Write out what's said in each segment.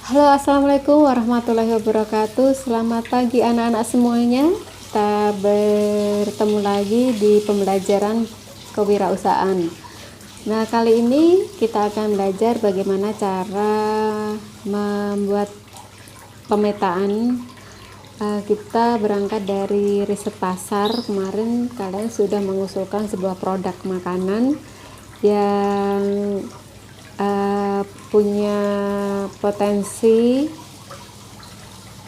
Halo, assalamualaikum warahmatullahi wabarakatuh. Selamat pagi anak-anak semuanya. Kita bertemu lagi di pembelajaran kewirausahaan. Nah, kali ini kita akan belajar bagaimana cara membuat pemetaan. Kita berangkat dari riset pasar. Kemarin kalian sudah mengusulkan sebuah produk makanan yang punya potensi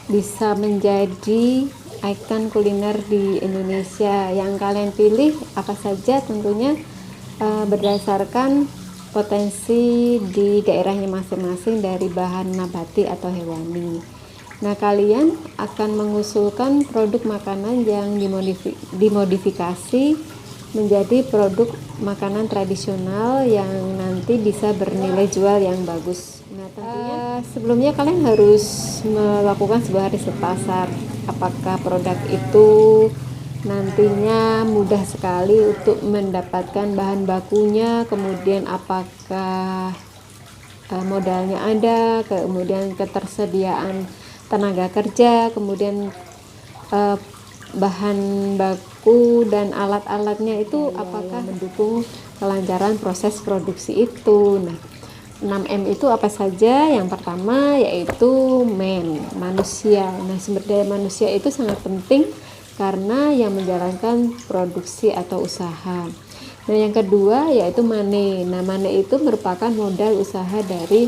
bisa menjadi ikon kuliner di Indonesia. Yang kalian pilih apa saja tentunya berdasarkan potensi di daerahnya masing-masing dari bahan nabati atau hewani. Nah, kalian akan mengusulkan produk makanan yang dimodifikasi menjadi produk makanan tradisional yang nanti bisa bernilai jual yang bagus. Nah, tentunya sebelumnya kalian harus melakukan sebuah riset pasar. Apakah produk itu nantinya mudah sekali untuk mendapatkan bahan bakunya, kemudian apakah modalnya ada, kemudian ketersediaan tenaga kerja, kemudian bahan baku dan alat-alatnya itu apakah mendukung kelancaran proses produksi itu. Nah, 6M itu apa saja? Yang pertama yaitu manusia. Nah, sumber daya manusia itu sangat penting karena yang menjalankan produksi atau usaha. Nah, yang kedua yaitu money. Nah, money itu merupakan modal usaha dari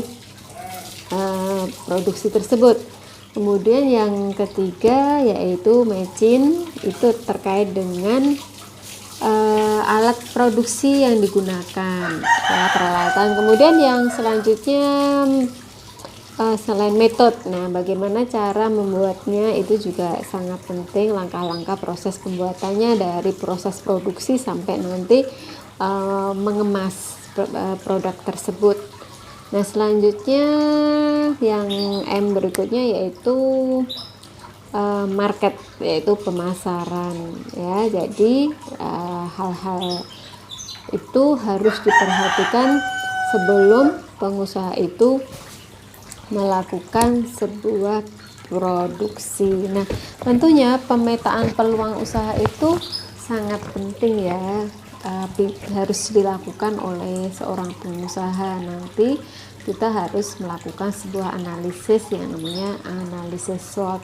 produksi tersebut. Kemudian yang ketiga yaitu machine, itu terkait dengan alat produksi yang digunakan, ya, peralatan. Kemudian yang selanjutnya selain metode, nah bagaimana cara membuatnya itu juga sangat penting, langkah-langkah proses pembuatannya dari proses produksi sampai nanti mengemas produk tersebut. Nah, selanjutnya yang M berikutnya yaitu market, yaitu pemasaran, ya. Jadi hal-hal itu harus diperhatikan sebelum pengusaha itu melakukan sebuah produksi. Nah, tentunya pemetaan peluang usaha itu sangat penting, ya. Harus dilakukan oleh seorang pengusaha. Nanti kita harus melakukan sebuah analisis yang namanya analisis SWOT.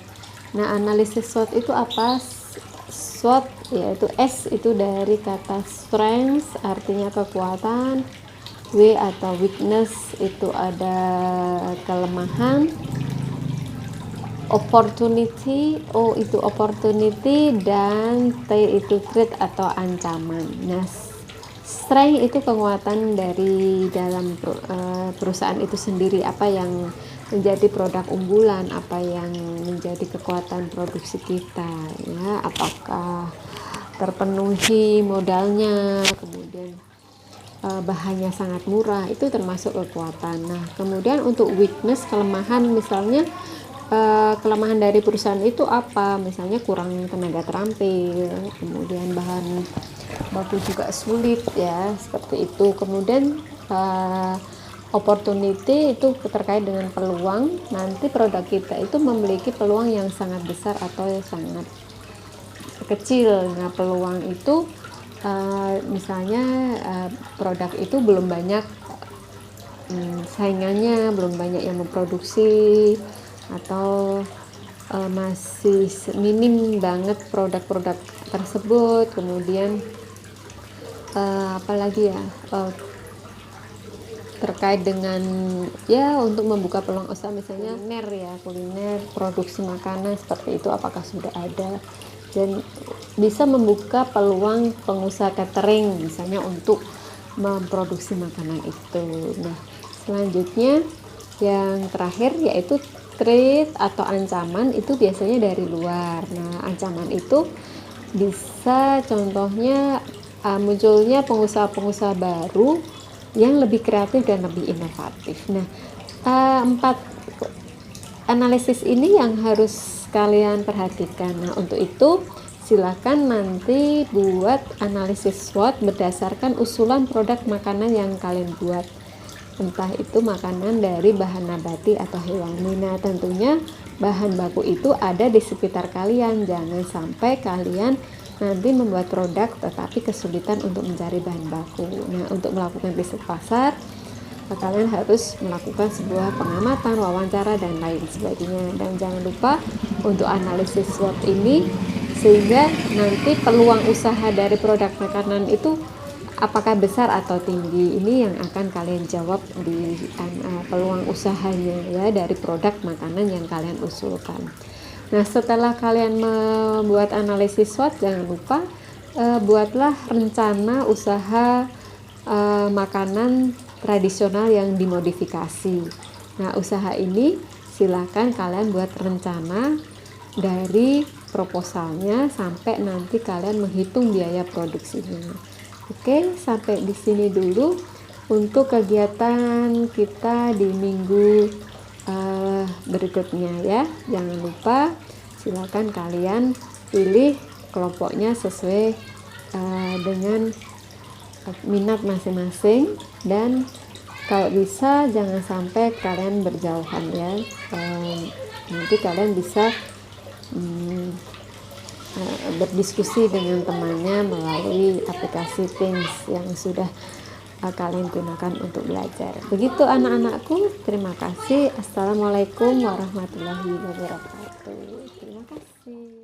Nah, analisis SWOT itu apa? SWOT yaitu S itu dari kata strength, artinya kekuatan. W atau weakness itu ada kelemahan. Opportunity, O itu opportunity, dan T itu threat atau ancaman. Nah, strength itu kekuatan dari dalam perusahaan itu sendiri, apa yang menjadi produk unggulan, apa yang menjadi kekuatan produksi kita, ya, apakah terpenuhi modalnya, kemudian bahannya sangat murah, itu termasuk kekuatan. Nah, kemudian untuk weakness, kelemahan, misalnya kelemahan dari perusahaan itu apa? Misalnya kurang tenaga terampil, kemudian bahan baku juga sulit, ya, seperti itu. Kemudian opportunity itu terkait dengan peluang, nanti produk kita itu memiliki peluang yang sangat besar atau yang sangat kecil. Nah, peluang itu misalnya produk itu belum banyak saingannya, belum banyak yang memproduksi, atau masih minim banget produk-produk tersebut. Kemudian apalagi ya, terkait dengan, ya, untuk membuka peluang usaha, misalnya kuliner, produksi makanan seperti itu, apakah sudah ada, dan bisa membuka peluang pengusaha catering misalnya untuk memproduksi makanan itu. Nah, selanjutnya yang terakhir yaitu threat atau ancaman, itu biasanya dari luar. Nah, ancaman itu bisa contohnya munculnya pengusaha-pengusaha baru yang lebih kreatif dan lebih inovatif. Nah, 4 analisis ini yang harus kalian perhatikan. Nah, untuk itu silakan nanti buat analisis SWOT berdasarkan usulan produk makanan yang kalian buat. entah itu makanan dari bahan nabati atau hewani. Nah, tentunya bahan baku itu ada di sekitar kalian. Jangan sampai kalian nanti membuat produk tetapi kesulitan untuk mencari bahan baku. Nah, untuk melakukan riset pasar, kalian harus melakukan sebuah pengamatan, wawancara, dan lain sebagainya. Dan jangan lupa untuk analisis SWOT ini, sehingga nanti peluang usaha dari produk makanan itu apakah besar atau tinggi, ini yang akan kalian jawab di peluang usahanya ya dari produk makanan yang kalian usulkan. Nah, setelah kalian membuat analisis SWOT, jangan lupa buatlah rencana usaha makanan tradisional yang dimodifikasi. Nah, usaha ini silakan kalian buat rencana dari proposalnya sampai nanti kalian menghitung biaya produksinya. Oke, sampai di sini dulu untuk kegiatan kita di minggu berikutnya ya. Jangan lupa silakan kalian pilih kelompoknya sesuai dengan minat masing-masing, dan kalau bisa jangan sampai kalian berjauhan ya. Nanti kalian bisa berdiskusi dengan temannya melalui aplikasi Teams yang sudah kalian gunakan untuk belajar. Begitu anak-anakku, terima kasih. Assalamualaikum warahmatullahi wabarakatuh. Terima kasih.